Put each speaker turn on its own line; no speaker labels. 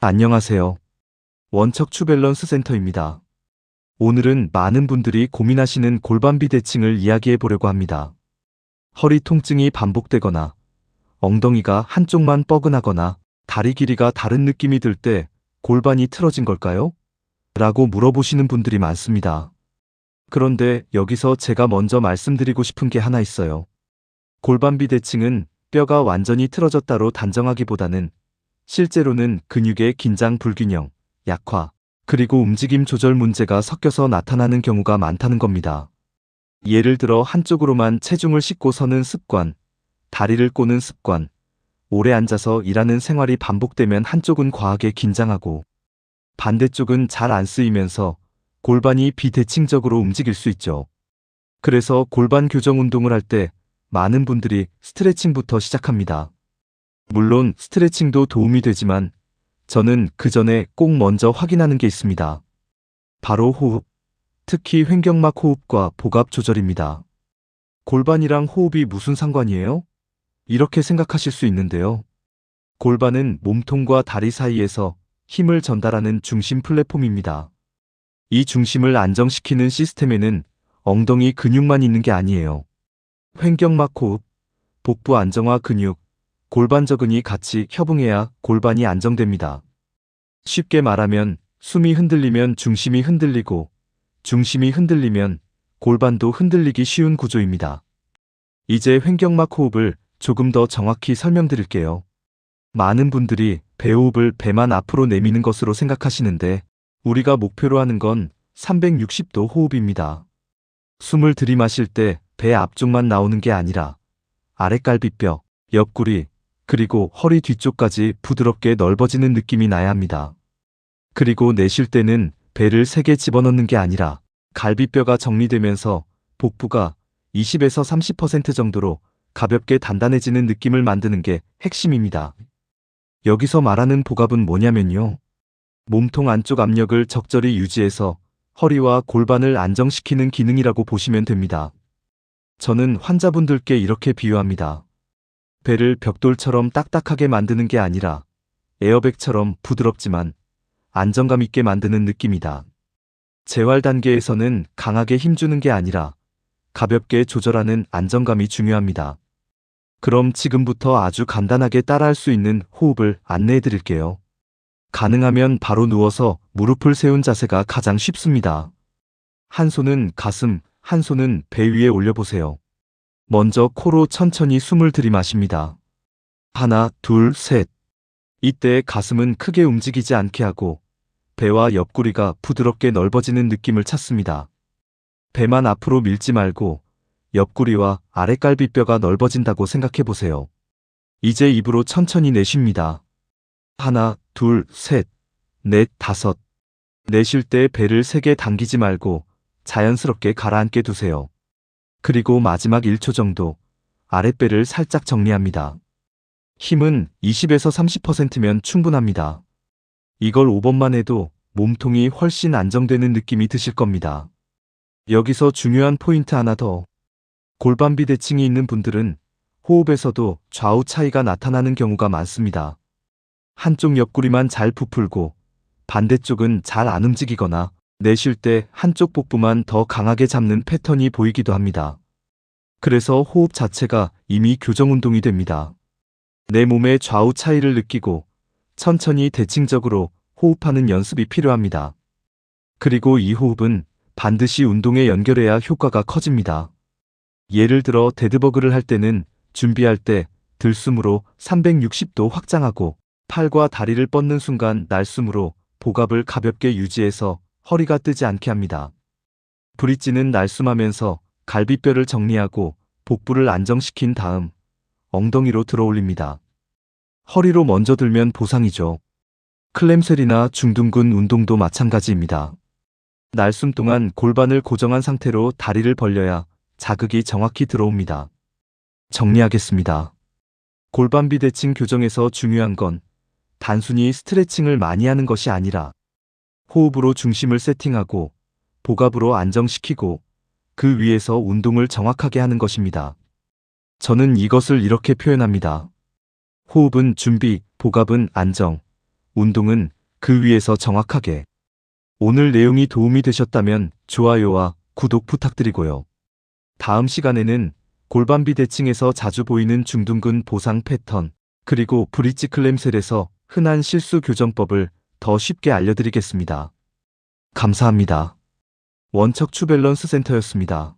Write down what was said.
안녕하세요. 원척추 밸런스 센터입니다. 오늘은 많은 분들이 고민하시는 골반 비대칭을 이야기해 보려고 합니다. 허리 통증이 반복되거나 엉덩이가 한쪽만 뻐근하거나 다리 길이가 다른 느낌이 들 때 골반이 틀어진 걸까요? 라고 물어보시는 분들이 많습니다. 그런데 여기서 제가 먼저 말씀드리고 싶은 게 하나 있어요. 골반 비대칭은 뼈가 완전히 틀어졌다로 단정하기보다는 실제로는 근육의 긴장 불균형, 약화, 그리고 움직임 조절 문제가 섞여서 나타나는 경우가 많다는 겁니다. 예를 들어 한쪽으로만 체중을 싣고 서는 습관, 다리를 꼬는 습관, 오래 앉아서 일하는 생활이 반복되면 한쪽은 과하게 긴장하고 반대쪽은 잘 안 쓰이면서 골반이 비대칭적으로 움직일 수 있죠. 그래서 골반 교정 운동을 할 때 많은 분들이 스트레칭부터 시작합니다. 물론 스트레칭도 도움이 되지만 저는 그 전에 꼭 먼저 확인하는 게 있습니다. 바로 호흡, 특히 횡격막 호흡과 복압 조절입니다. 골반이랑 호흡이 무슨 상관이에요? 이렇게 생각하실 수 있는데요. 골반은 몸통과 다리 사이에서 힘을 전달하는 중심 플랫폼입니다. 이 중심을 안정시키는 시스템에는 엉덩이 근육만 있는 게 아니에요. 횡격막 호흡, 복부 안정화 근육, 골반 저근이 같이 협응해야 골반이 안정됩니다. 쉽게 말하면 숨이 흔들리면 중심이 흔들리고 중심이 흔들리면 골반도 흔들리기 쉬운 구조입니다. 이제 횡격막 호흡을 조금 더 정확히 설명드릴게요. 많은 분들이 배호흡을 배만 앞으로 내미는 것으로 생각하시는데 우리가 목표로 하는 건 360도 호흡입니다. 숨을 들이마실 때 배 앞쪽만 나오는 게 아니라 아랫갈비뼈, 옆구리, 그리고 허리 뒤쪽까지 부드럽게 넓어지는 느낌이 나야 합니다. 그리고 내쉴 때는 배를 세게 집어넣는 게 아니라 갈비뼈가 정리되면서 복부가 20에서 30% 정도로 가볍게 단단해지는 느낌을 만드는 게 핵심입니다. 여기서 말하는 복압은 뭐냐면요. 몸통 안쪽 압력을 적절히 유지해서 허리와 골반을 안정시키는 기능이라고 보시면 됩니다. 저는 환자분들께 이렇게 비유합니다. 배를 벽돌처럼 딱딱하게 만드는 게 아니라 에어백처럼 부드럽지만 안정감 있게 만드는 느낌이다. 재활 단계에서는 강하게 힘주는 게 아니라 가볍게 조절하는 안정감이 중요합니다. 그럼 지금부터 아주 간단하게 따라할 수 있는 호흡을 안내해 드릴게요. 가능하면 바로 누워서 무릎을 세운 자세가 가장 쉽습니다. 한 손은 가슴, 한 손은 배 위에 올려보세요. 먼저 코로 천천히 숨을 들이마십니다. 하나, 둘, 셋. 이때 가슴은 크게 움직이지 않게 하고 배와 옆구리가 부드럽게 넓어지는 느낌을 찾습니다. 배만 앞으로 밀지 말고 옆구리와 아랫갈비뼈가 넓어진다고 생각해 보세요. 이제 입으로 천천히 내쉽니다. 하나, 둘, 셋, 넷, 다섯. 내쉴 때 배를 세게 당기지 말고 자연스럽게 가라앉게 두세요. 그리고 마지막 1초 정도 아랫배를 살짝 정리합니다. 힘은 20에서 30%면 충분합니다. 이걸 5번만 해도 몸통이 훨씬 안정되는 느낌이 드실 겁니다. 여기서 중요한 포인트 하나 더. 골반 비대칭이 있는 분들은 호흡에서도 좌우 차이가 나타나는 경우가 많습니다. 한쪽 옆구리만 잘 부풀고 반대쪽은 잘 안 움직이거나 내쉴 때 한쪽 복부만 더 강하게 잡는 패턴이 보이기도 합니다. 그래서 호흡 자체가 이미 교정 운동이 됩니다. 내 몸의 좌우 차이를 느끼고 천천히 대칭적으로 호흡하는 연습이 필요합니다. 그리고 이 호흡은 반드시 운동에 연결해야 효과가 커집니다. 예를 들어 데드버그를 할 때는 준비할 때 들숨으로 360도 확장하고 팔과 다리를 뻗는 순간 날숨으로 복압을 가볍게 유지해서 허리가 뜨지 않게 합니다. 브릿지는 날숨하면서 갈비뼈를 정리하고 복부를 안정시킨 다음 엉덩이로 들어 올립니다. 허리로 먼저 들면 보상이죠. 클램셀이나 중둔근 운동도 마찬가지입니다. 날숨 동안 골반을 고정한 상태로 다리를 벌려야 자극이 정확히 들어옵니다. 정리하겠습니다. 골반 비대칭 교정에서 중요한 건 단순히 스트레칭을 많이 하는 것이 아니라 호흡으로 중심을 세팅하고 복압으로 안정시키고 그 위에서 운동을 정확하게 하는 것입니다. 저는 이것을 이렇게 표현합니다. 호흡은 준비, 복압은 안정, 운동은 그 위에서 정확하게. 오늘 내용이 도움이 되셨다면 좋아요와 구독 부탁드리고요. 다음 시간에는 골반 비대칭에서 자주 보이는 중둔근 보상 패턴, 그리고 브릿지 클램셀에서 흔한 실수 교정법을 더 쉽게 알려드리겠습니다. 감사합니다. 원척추 밸런스 센터였습니다.